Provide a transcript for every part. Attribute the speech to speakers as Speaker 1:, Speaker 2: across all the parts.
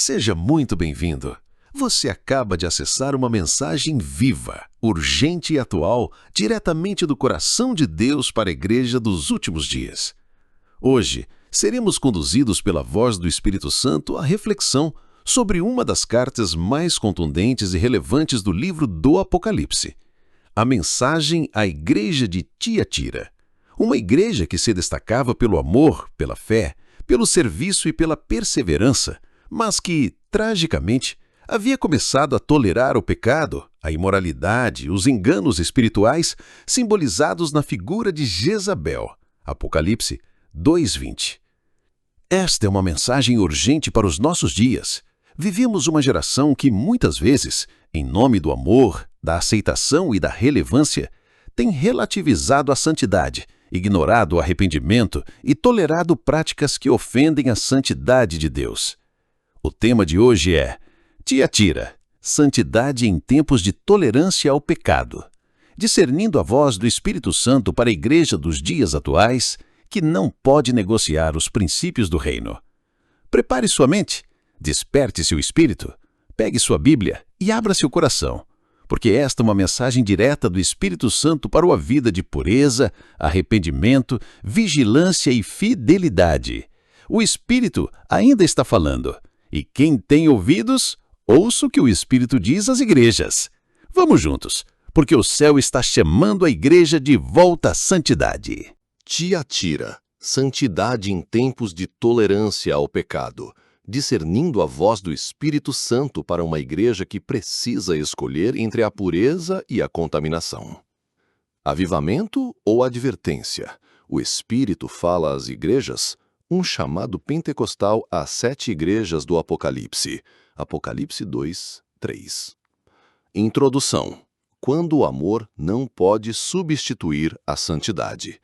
Speaker 1: Seja muito bem-vindo. Você acaba de acessar uma mensagem viva, urgente e atual, diretamente do coração de Deus para a Igreja dos últimos dias. Hoje, seremos conduzidos pela voz do Espírito Santo à reflexão sobre uma das cartas mais contundentes e relevantes do livro do Apocalipse. A mensagem à Igreja de Tiatira. Uma igreja que se destacava pelo amor, pela fé, pelo serviço e pela perseverança, mas que, tragicamente, havia começado a tolerar o pecado, a imoralidade, os enganos espirituais simbolizados na figura de Jezabel. Apocalipse 2:20. Esta é uma mensagem urgente para os nossos dias. Vivemos uma geração que, muitas vezes, em nome do amor, da aceitação e da relevância, tem relativizado a santidade, ignorado o arrependimento e tolerado práticas que ofendem a santidade de Deus. O tema de hoje é Tiatira, santidade em tempos de tolerância ao pecado, discernindo a voz do Espírito Santo para a igreja dos dias atuais, que não pode negociar os princípios do reino. Prepare sua mente, desperte seu espírito, pegue sua Bíblia e abra seu coração, porque esta é uma mensagem direta do Espírito Santo para uma vida de pureza, arrependimento, vigilância e fidelidade. O Espírito ainda está falando, e quem tem ouvidos, ouça o que o Espírito diz às igrejas. Vamos juntos, porque o céu está chamando a igreja de volta à santidade.
Speaker 2: Tiatira, santidade em tempos de tolerância ao pecado, discernindo a voz do Espírito Santo para uma igreja que precisa escolher entre a pureza e a contaminação. Avivamento ou advertência? O Espírito fala às igrejas, um chamado pentecostal às 7 igrejas do Apocalipse. Apocalipse 2:3. Introdução. Quando o amor não pode substituir a santidade.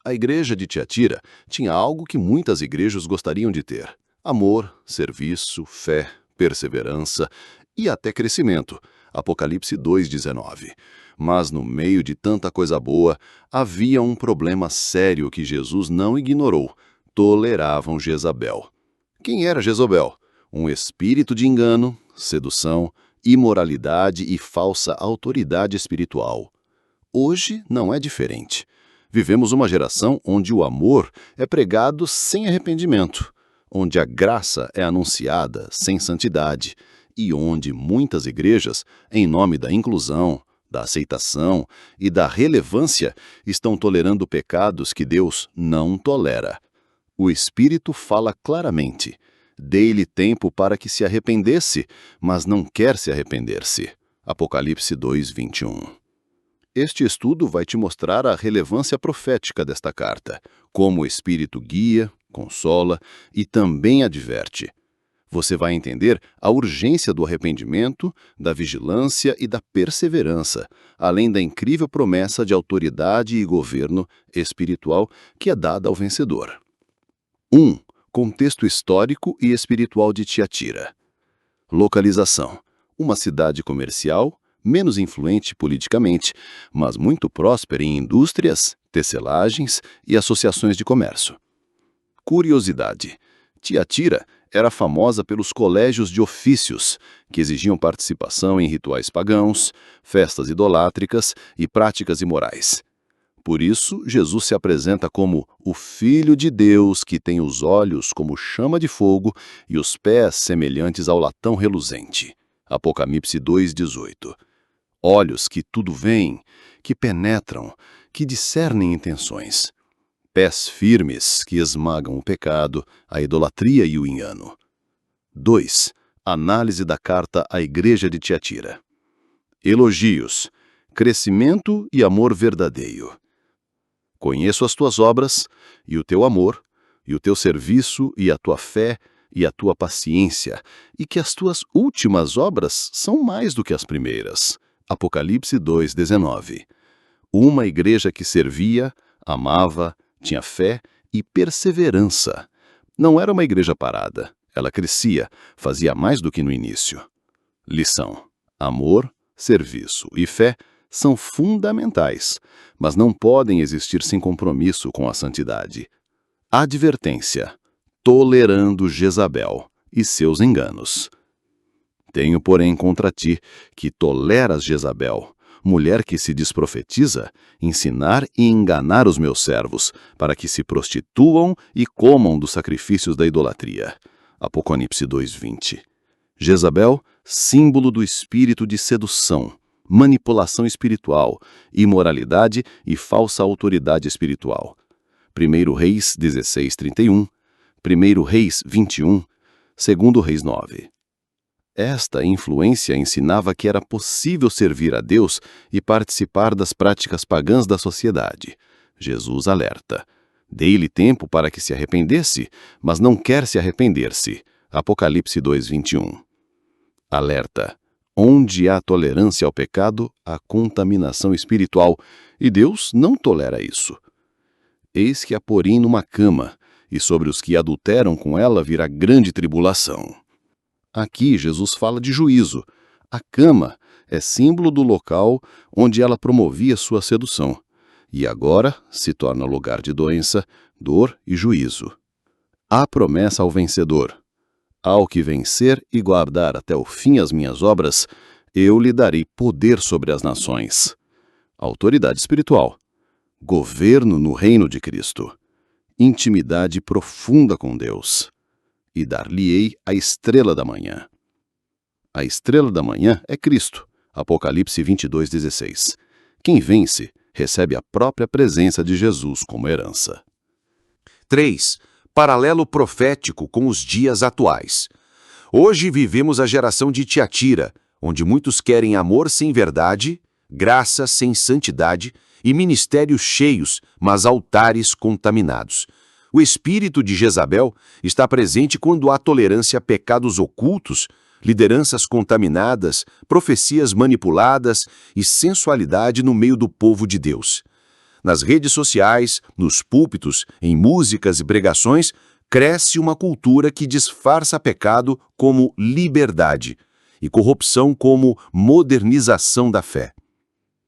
Speaker 2: A igreja de Tiatira tinha algo que muitas igrejas gostariam de ter: amor, serviço, fé, perseverança e até crescimento. Apocalipse 2:19. Mas no meio de tanta coisa boa, havia um problema sério que Jesus não ignorou: toleravam Jezabel. Quem era Jezabel? Um espírito de engano, sedução, imoralidade e falsa autoridade espiritual. Hoje não é diferente. Vivemos uma geração onde o amor é pregado sem arrependimento, onde a graça é anunciada sem santidade e onde muitas igrejas, em nome da inclusão, da aceitação e da relevância, estão tolerando pecados que Deus não tolera. O Espírito fala claramente: dei-lhe tempo para que se arrependesse, mas não quer se arrepender-se. Apocalipse 2:21. Este estudo vai te mostrar a relevância profética desta carta, como o Espírito guia, consola e também adverte. Você vai entender a urgência do arrependimento, da vigilância e da perseverança, além da incrível promessa de autoridade e governo espiritual que é dada ao vencedor. 1. Contexto histórico e espiritual de Tiatira. Localização. Uma cidade comercial, menos influente politicamente, mas muito próspera em indústrias, tecelagens e associações de comércio. Curiosidade. Tiatira era famosa pelos colégios de ofícios, que exigiam participação em rituais pagãos, festas idolátricas e práticas imorais. Por isso, Jesus se apresenta como o Filho de Deus, que tem os olhos como chama de fogo e os pés semelhantes ao latão reluzente. Apocalipse 2:18. Olhos que tudo veem, que penetram, que discernem intenções. Pés firmes que esmagam o pecado, a idolatria e o engano. 2. Análise da carta à Igreja de Tiatira. Elogios, crescimento e amor verdadeiro. Conheço as tuas obras, e o teu amor, e o teu serviço, e a tua fé, e a tua paciência, e que as tuas últimas obras são mais do que as primeiras. Apocalipse 2:19. Uma igreja que servia, amava, tinha fé e perseverança. Não era uma igreja parada. Ela crescia, fazia mais do que no início. Lição: amor, serviço e fé são fundamentais, mas não podem existir sem compromisso com a santidade. Advertência: tolerando Jezabel. e seus enganos. Tenho, porém, contra ti, que toleras Jezabel, mulher que se desprofetiza, ensinar e enganar os meus servos, para que se prostituam e comam dos sacrifícios da idolatria. Apocalipse 2:20. Jezabel, símbolo do espírito de sedução, manipulação espiritual, imoralidade e falsa autoridade espiritual. 1 Reis 16:31, 1 Reis 21, 2 Reis 9. Esta influência ensinava que era possível servir a Deus e participar das práticas pagãs da sociedade. Jesus alerta: dei-lhe tempo para que se arrependesse, mas não quer se arrepender-se. Apocalipse 2:21. Alerta: onde há tolerância ao pecado, há contaminação espiritual, e Deus não tolera isso. Eis que a porém numa cama, e sobre os que adulteram com ela virá grande tribulação. Aqui Jesus fala de juízo. A cama é símbolo do local onde ela promovia sua sedução, e agora se torna lugar de doença, dor e juízo. Há promessa ao vencedor: ao que vencer e guardar até o fim as minhas obras, eu lhe darei poder sobre as nações. Autoridade espiritual. Governo no reino de Cristo. Intimidade profunda com Deus. E dar-lhe-ei a estrela da manhã. A estrela da manhã é Cristo. Apocalipse 22:16. Quem vence, recebe a própria presença de Jesus como herança.
Speaker 3: 3. Paralelo profético com os dias atuais. Hoje vivemos a geração de Tiatira, onde muitos querem amor sem verdade, graça sem santidade e ministérios cheios, mas altares contaminados. O espírito de Jezabel está presente quando há tolerância a pecados ocultos, lideranças contaminadas, profecias manipuladas e sensualidade no meio do povo de Deus. Nas redes sociais, nos púlpitos, em músicas e pregações, cresce uma cultura que disfarça pecado como liberdade e corrupção como modernização da fé.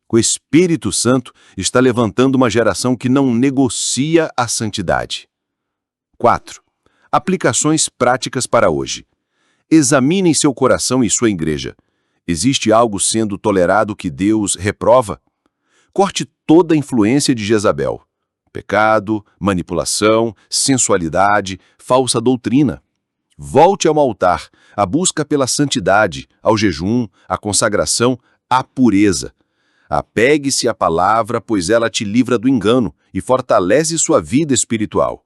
Speaker 3: O Espírito Santo está levantando uma geração que não negocia a santidade. 4. Aplicações práticas para hoje. Examinem seu coração e sua igreja. Existe algo sendo tolerado que Deus reprova? Corte toda a influência de Jezabel. Pecado, manipulação, sensualidade, falsa doutrina. Volte ao altar, à busca pela santidade, ao jejum, à consagração, à pureza. Apegue-se à palavra, pois ela te livra do engano e fortalece sua vida espiritual.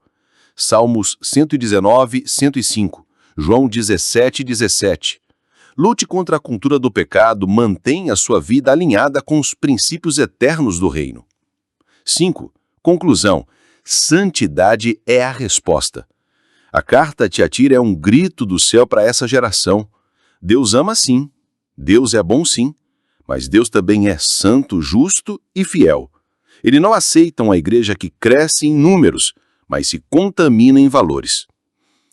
Speaker 3: Salmos 119, 105, João 17:17. Lute contra a cultura do pecado, mantenha sua vida alinhada com os princípios eternos do reino. 5. Conclusão. Santidade é a resposta. A carta a Tiatira é um grito do céu para essa geração. Deus ama sim, Deus é bom sim, mas Deus também é santo, justo e fiel. Ele não aceita uma igreja que cresce em números, mas se contamina em valores.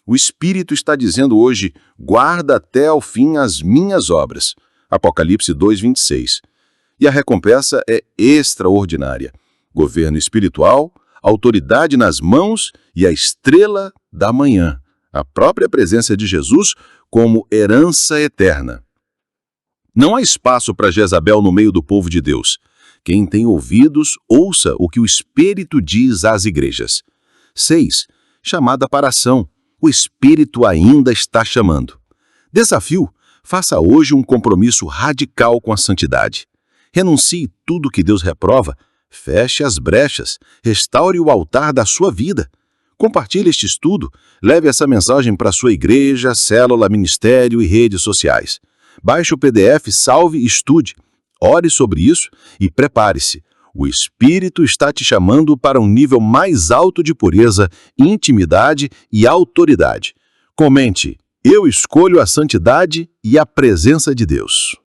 Speaker 3: O Espírito está dizendo hoje: guarda até ao fim as minhas obras. Apocalipse 2:26. E a recompensa é extraordinária. Governo espiritual, autoridade nas mãos e a estrela da manhã. A própria presença de Jesus como herança eterna. Não há espaço para Jezabel no meio do povo de Deus. Quem tem ouvidos, ouça o que o Espírito diz às igrejas. 6. Chamada para ação. O Espírito ainda está chamando. Desafio: faça hoje um compromisso radical com a santidade. Renuncie tudo que Deus reprova, feche as brechas, restaure o altar da sua vida. Compartilhe este estudo, leve essa mensagem para sua igreja, célula, ministério e redes sociais. Baixe o PDF, salve e estude. Ore sobre isso e prepare-se. O Espírito está te chamando para um nível mais alto de pureza, intimidade e autoridade. Comente: eu escolho a santidade e a presença de Deus.